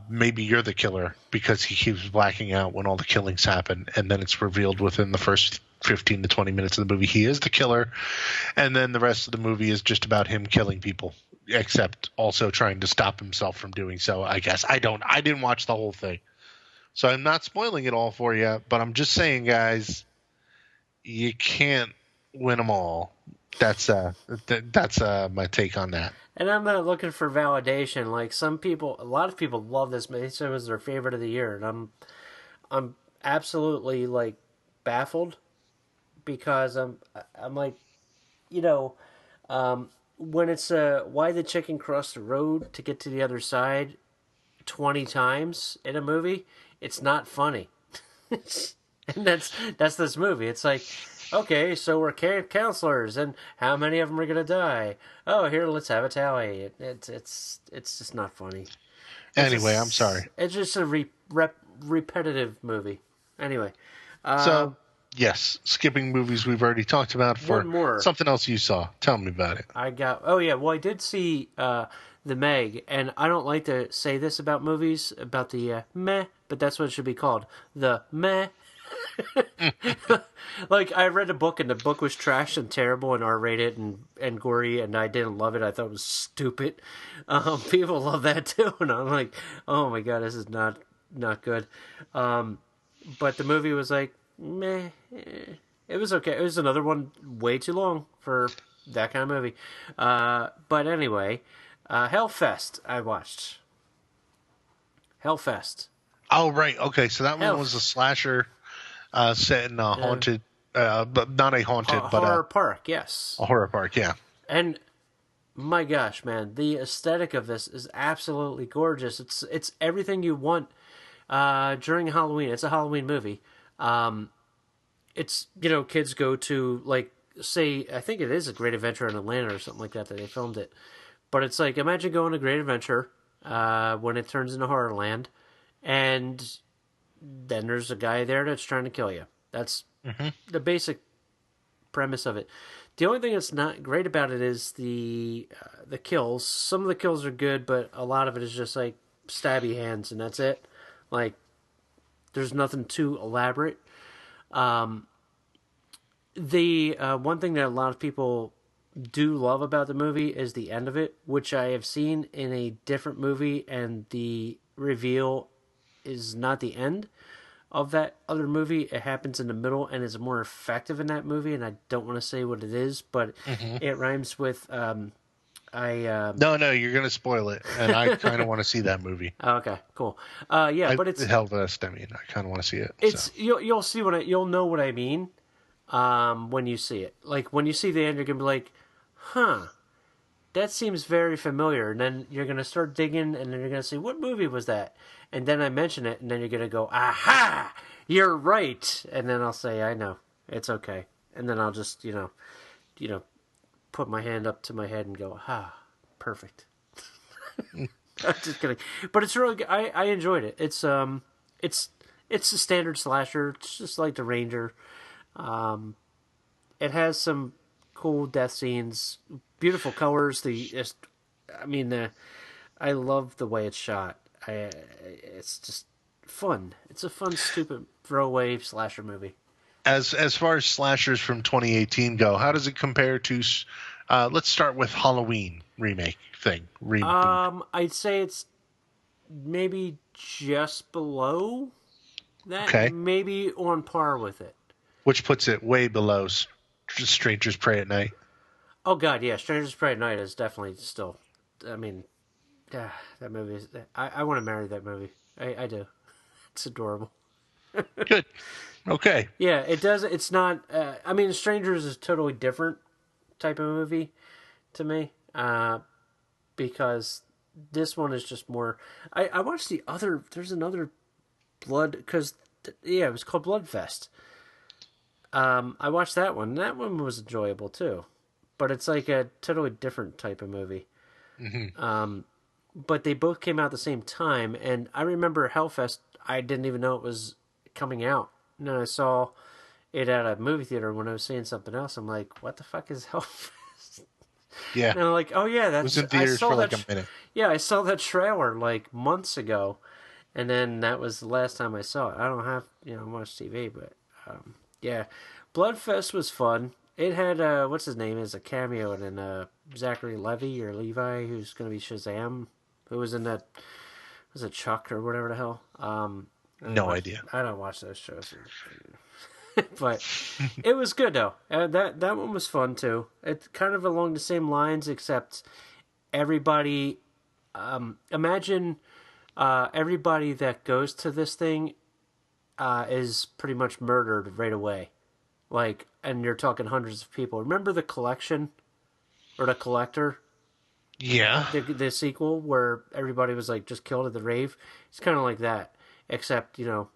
maybe you're the killer because he keeps blacking out when all the killings happen. And then it's revealed within the first 15 to 20 minutes of the movie he is the killer. And then the rest of the movie is just about him killing people, except also trying to stop himself from doing so, I guess. I didn't watch the whole thing. So I'm not spoiling it all for you, but I'm just saying, guys, you can't win them all. That's my take on that. And I'm not looking for validation. Like some people, a lot of people love this. They said it was their favorite of the year, and I'm absolutely like baffled because I'm like, you know, when it's why the chicken crossed the road to get to the other side 20 times in a movie, it's not funny. And that's this movie. It's like, okay, so we're counselors, and how many of them are gonna die? Oh, here, let's have a tally. It's just not funny. Anyway, I'm sorry. It's just a repetitive movie. Anyway, So, yes, skipping movies we've already talked about one for more. something else you saw. Tell me about it. I got. Oh yeah, well I did see the Meg, and I don't like to say this about movies about the meh, but that's what it should be called. The meh. Like I read a book and the book was trash and terrible and R-rated and gory and I didn't love it. I thought it was stupid. People love that too, and I'm like, oh my god, this is not good. But the movie was like meh. It was okay. It was another one way too long for that kind of movie. But anyway, Hellfest I watched. Hellfest. Oh, right. Okay, so that one Hell. was a slasher set in a haunted, but not a haunted, but Horror Park, yes. a horror park. Yeah. And my gosh, man, the aesthetic of this is absolutely gorgeous. It's everything you want during Halloween. It's a Halloween movie. It's kids go to like say I think it is a Great Adventure in Atlanta or something like that they filmed it. But it's like imagine going to Great Adventure when it turns into Horrorland, and then there's a guy there that's trying to kill you. That's the basic premise of it. The only thing that's not great about it is the kills. Some of the kills are good, but a lot of it is just like stabby hands, and that's it. Like there's nothing too elaborate. The one thing that a lot of people do love about the movie is the end of it, which I have seen in a different movie, and the reveal is not the end of that other movie. It happens in the middle and is more effective in that movie, and I don't want to say what it is, but it rhymes with No, you're gonna spoil it, and I kind of want to see that movie. okay, cool. Yeah, but it's Hellfest. I mean, I kind of want to see it. it's so. you'll see you'll know what I mean when you see it. Like when you see the end, you're gonna be like, huh. That seems very familiar. And then you're going to start digging, and then you're going to say, what movie was that? And then I mention it, and then you're going to go, aha, you're right. And then I'll say, I know. It's okay. And then I'll just, put my hand up to my head and go, perfect. I'm just kidding. But it's really good. I enjoyed it. It's a standard slasher. It's just like The Ranger. It has some cool death scenes, beautiful colors. I love the way it's shot. It's just fun. It's a fun, stupid throwaway slasher movie. As far as slashers from 2018 go, how does it compare to? Let's start with Halloween remake thing. I'd say maybe just below that, Okay. maybe on par with it. Which puts it way below Strangers Pray at Night. Oh God, yeah, Strangers Prey at Night is definitely still. I mean, that movie is. I want to marry that movie. I do. It's adorable. Good. Okay. Yeah, it does. It's not. I mean, Strangers is a totally different type of movie to me, because this one is just more. I watched the other. There's another blood because yeah, it was called Bloodfest. I watched that one. That one was enjoyable too, but it's like a totally different type of movie. But they both came out at the same time, and I remember Hellfest. I didn't even know it was coming out. And then I saw it at a movie theater when I was seeing something else. I'm like, what the fuck is Hellfest? Yeah. And I'm like, oh yeah, It was in theaters for like a minute. Yeah, I saw that trailer like months ago, and then that was the last time I saw it. I don't have much TV, but yeah, Bloodfest was fun. It had what's his name as a cameo, and then Zachary Levi or Levi, who's going to be Shazam, who was in that was it Chuck or whatever the hell. No idea. I don't watch those shows, but it was good though. That one was fun too. It's kind of along the same lines, except everybody. Imagine everybody that goes to this thing is pretty much murdered right away. Like, and you're talking hundreds of people. Remember The Collection or The Collector? Yeah. The sequel where everybody was like just killed at the rave. It's kind of like that, except a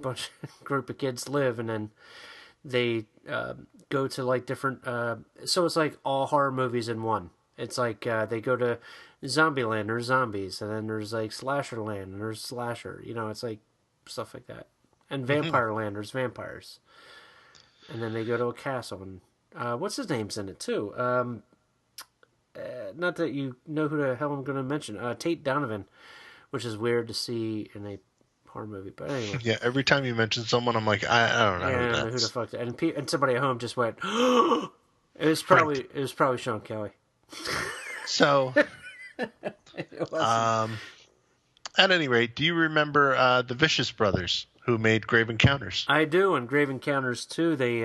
bunch group of kids live, and then they go to like different. So it's like all horror movies in one. It's like they go to Zombieland, there's zombies, and then there's like Slasherland, and there's slasher. It's like stuff like that. And Vampire Land, there's vampires. And then they go to a castle, and what's his name's in it too? Not that you know who the hell I'm going to mention. Tate Donovan, which is weird to see in a horror movie. But anyway. Yeah, every time you mention someone, I'm like, I don't know. Yeah, I don't know who the fuck. And somebody at home just went, it was probably Sean Kelly. So, at any rate, do you remember the Vicious Brothers who made Grave Encounters? I do, and Grave Encounters too. They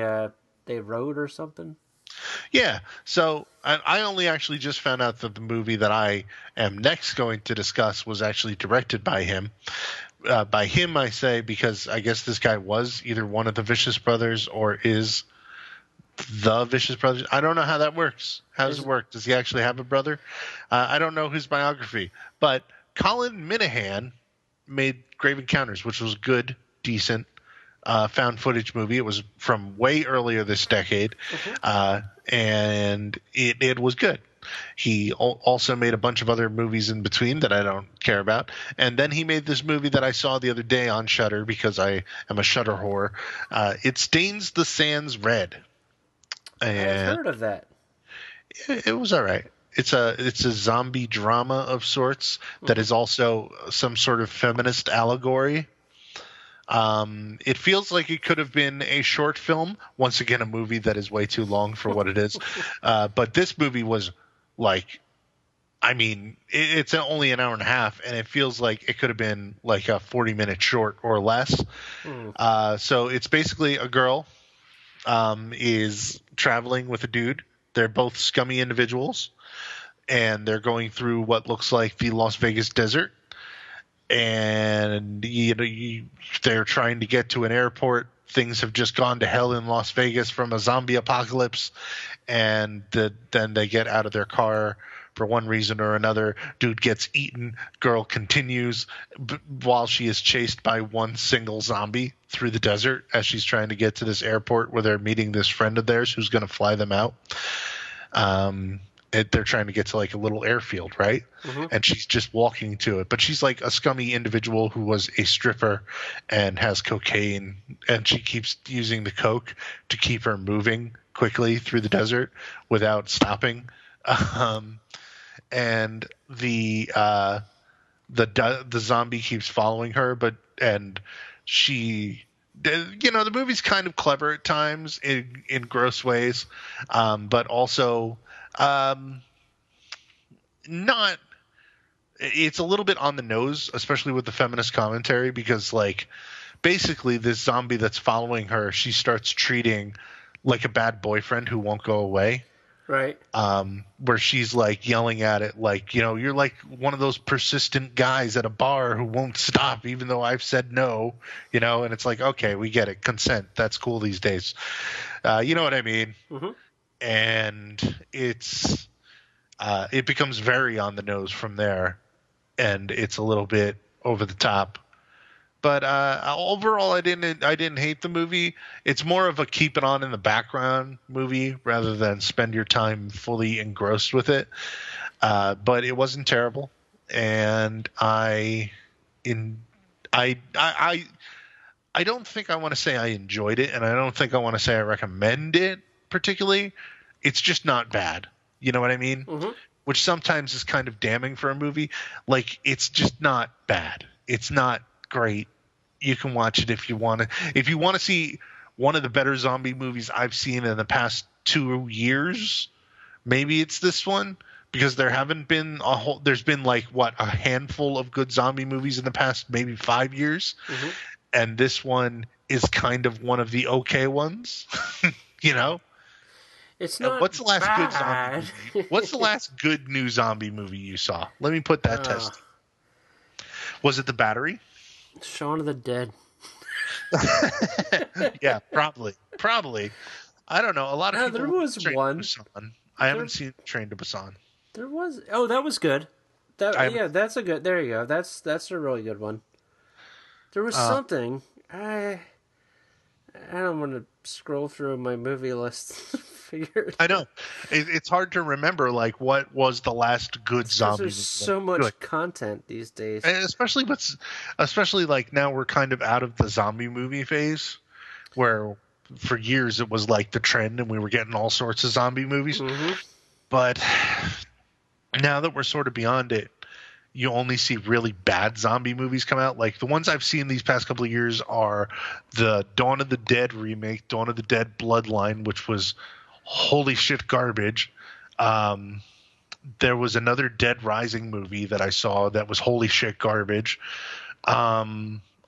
wrote or something. Yeah, so I only actually just found out that the movie that I am next going to discuss was actually directed by him. By him, I say, because I guess this guy was either one of the Vicious Brothers or is the Vicious Brothers. I don't know how that works. How does it work? Does he actually have a brother? I don't know his biography. But Colin Minahan made Grave Encounters, which was good, decent, found footage movie. It was from way earlier this decade, and it was good. He also made a bunch of other movies in between that I don't care about, and then he made this movie that I saw the other day on Shudder because I am a Shudder whore. It Stains the Sands Red. And I've heard of that. It was all right. It's a zombie drama of sorts that is also some sort of feminist allegory. It feels like it could have been a short film. Once again, a movie that is way too long for what it is. But this movie was like, I mean, it's only an hour and a half, and it feels like it could have been like a 40-minute short or less. So it's basically a girl is traveling with a dude. They're both scummy individuals, and they're going through what looks like the Las Vegas desert. And they're trying to get to an airport. Things have just gone to hell in Las Vegas from a zombie apocalypse, and then they get out of their car for one reason or another. Dude gets eaten. Girl continues while she is chased by one single zombie through the desert as she's trying to get to this airport where they're meeting this friend of theirs who's going to fly them out. They're trying to get to like a little airfield, right? And she's just walking to it. But she's like a scummy individual who was a stripper and has cocaine, and she keeps using the coke to keep her moving quickly through the desert without stopping. And the zombie keeps following her, and she, the movie's kind of clever at times in gross ways, but also not it's a little bit on the nose, especially with the feminist commentary, because like basically this zombie that's following her, she starts treating like a bad boyfriend who won't go away. Right. Where she's like yelling at it, like, you know, you're like one of those persistent guys at a bar who won't stop even though I've said no, you know, and it's like, okay, we get it. Consent. That's cool these days. You know what I mean? Mm-hmm. And it becomes very on the nose from there, and it's a little bit over the top. But overall, I didn't hate the movie. It's more of a keep it on in the background movie rather than spend your time fully engrossed with it. But it wasn't terrible, and I don't think I want to say I enjoyed it, and I don't think I want to say I recommend it particularly. It's just not bad. You know what I mean? Mm-hmm. Which sometimes is kind of damning for a movie. Like, it's just not bad. It's not great. You can watch it if you want to. If you want to see one of the better zombie movies I've seen in the past 2 years, maybe it's this one, because there haven't been there's been like a handful of good zombie movies in the past maybe 5 years. Mm-hmm. And this one is kind of one of the okay ones. You know? It's not What's the last bad. good zombie movie? What's the last good new zombie movie you saw? Let me put that test. Was it The Battery? Shaun of the Dead. Yeah, probably. I don't know. A lot of people. There was one. I haven't seen Train to Busan. There was. Oh, that was good. That's a good. There you go. That's a really good one. There was something. I don't want to scroll through my movie list. Figured. I know. It's hard to remember like what was the last good zombie. There's so much content these days, and especially like now we're kind of out of the zombie movie phase, where for years it was like the trend and we were getting all sorts of zombie movies. Mm-hmm. But now that we're sort of beyond it, you only see really bad zombie movies come out. Like the ones I've seen these past couple of years are the Dawn of the Dead remake, Dawn of the Dead Bloodline, which was holy shit garbage. There was another Dead Rising movie that I saw that was holy shit garbage. I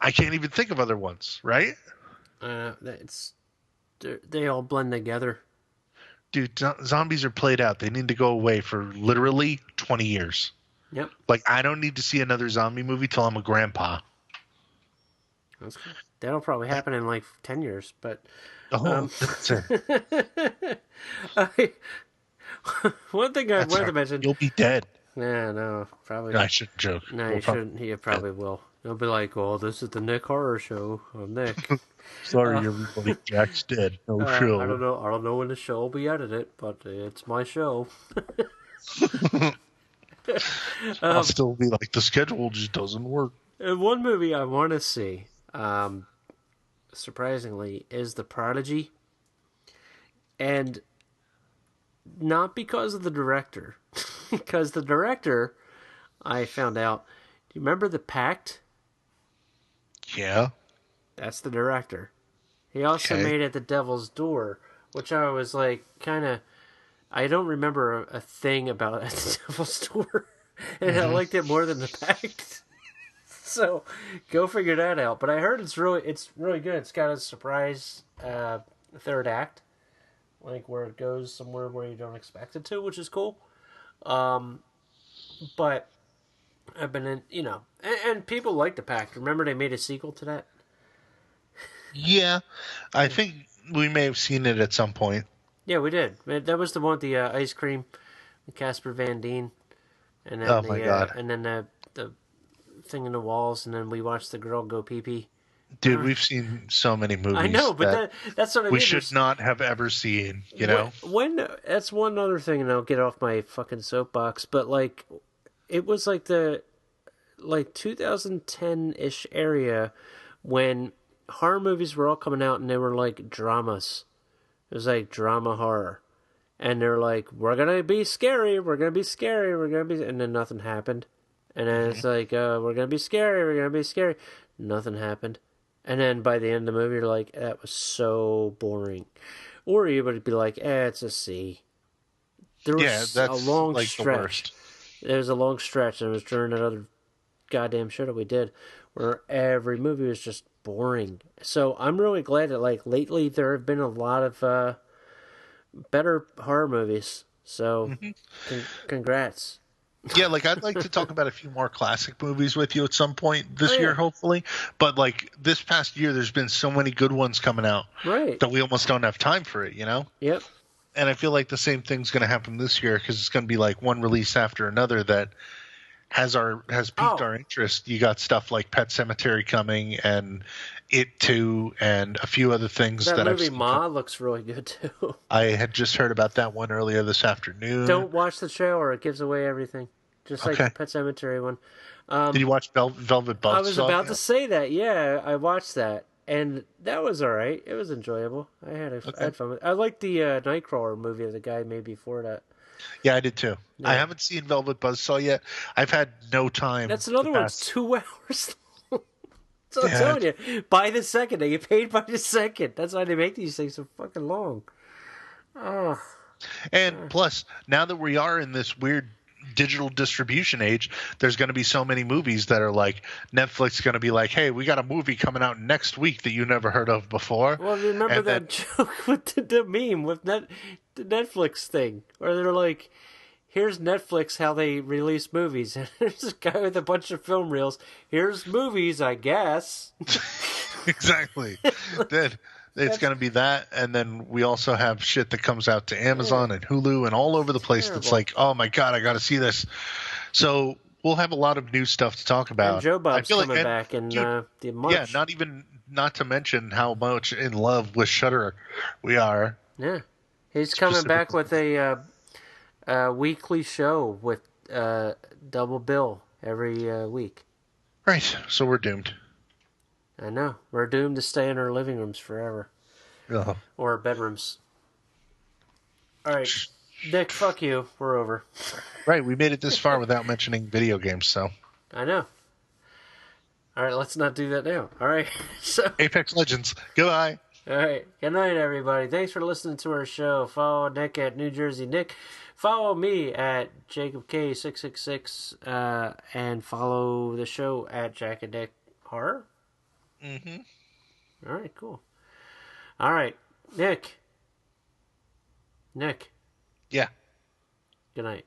can't even think of other ones, right? They all blend together. Dude, zombies are played out. They need to go away for literally 20 years. Yep. Like, I don't need to see another zombie movie till I'm a grandpa. That's cool. That'll probably happen in like 10 years, but... that's it. One thing I wanted to mention... You'll be dead. Nah, no, probably No, not. I shouldn't joke. No, you shouldn't. He probably will. He'll be like, "Oh, this is the Nick Horror Show. I'm Nick." Sorry, everybody. Jack's dead. No show. I don't know when the show will be edited, but it's my show. I'll still be like, the schedule just doesn't work. And one movie I want to see, surprisingly, is The Prodigy. And not because of the director. Because the director, I found out, do you remember The Pact? Yeah. That's the director. He also made it The Devil's Door, which I was like, kind of... I don't remember a thing about The Devil's Door, and I liked it more than The Pact. So, go figure that out. But I heard it's really good. It's got a surprise third act, like where it goes somewhere where you don't expect it to, which is cool. But I've been in, and people like The Pact. Remember they made a sequel to that? Yeah, I think we may have seen it at some point. Yeah, we did. That was the one with the ice cream, Casper Van Dien, and then God! And then the thing in the walls, and then we watched the girl go pee pee. Dude, we've seen so many movies. I know, but that's what I mean. We should not have ever seen. You know, when that's one other thing, and I'll get off my fucking soapbox. But like, it was like the 2010-ish area when horror movies were all coming out, and they were like dramas. It was like drama horror. And they're like, we're going to be scary, we're going to be scary, we're going to be... And then nothing happened. And then it's like, we're going to be scary, we're going to be scary. Nothing happened. And then by the end of the movie, you're like, that was so boring. Or you would be like, it's a C. There was that's a long like stretch. the worst. There was a long stretch, and it was during that other goddamn show that we did, where every movie was just boring. So I'm really glad that like lately there have been a lot of better horror movies. So congrats. Yeah, like I'd like to talk about a few more classic movies with you at some point this Oh, yeah. year, hopefully. But like this past year, there's been so many good ones coming out Right. that we almost don't have time for it, you know? Yep. And I feel like the same thing's going to happen this year because it's going to be like one release after another that has piqued our interest. You got stuff like Pet Cemetery coming and It 2 and a few other things That that I've movie seen. Ma looks really good too. I had just heard about that one earlier this afternoon. Don't watch the trailer; it gives away everything. Just like Okay. the Pet Cemetery one. Did you watch Velvet Buzzsaw? I was about to say that. Yeah, I watched that, and that was all right. It was enjoyable. I had fun with it. I liked the Nightcrawler movie that the guy made before that. Yeah, I did too. Yeah. I haven't seen Velvet Buzzsaw yet. I've had no time. That's another to one. pass. It's 2 hours long. So I'm telling you, by the second, they get paid by the second. That's why they make these things so fucking long. Oh, And plus, now that we are in this weird digital distribution age, there's going to be so many movies that are like Netflix going to be like, hey, we got a movie coming out next week that you never heard of before. well, remember And that joke with the meme with the Netflix thing, where they're like, here's Netflix, how they release movies. And there's a guy with a bunch of film reels. Here's movies, I guess. Exactly. Then it's going to be that, and then we also have shit that comes out to Amazon and Hulu and all over the place. That's like, oh my god, I got to see this. So we'll have a lot of new stuff to talk about. And Joe Bob's coming and, back in dude, the March. Yeah, not to mention how much in love with Shudder we are. Yeah, he's coming back with a weekly show with double bill every week. Right, so we're doomed. I know. We're doomed to stay in our living rooms forever. Oh. Or our bedrooms. All right, Nick, fuck you. We're over. Right, we made it this far without mentioning video games, so. I know. All right, let's not do that now. All right. So. Apex Legends, goodbye. All right. Good night, everybody. Thanks for listening to our show. Follow Nick at New Jersey Nick. Follow me at Jacob K666. And follow the show at Jack and Nick Horror. Mm-hmm. All right, cool. All right, Nick. Yeah. Good night.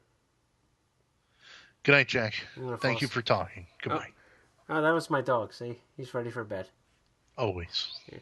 Good night, Jack. fall Thank you for talking. Goodbye. Oh, that was my dog. See? He's ready for bed. Always. Here.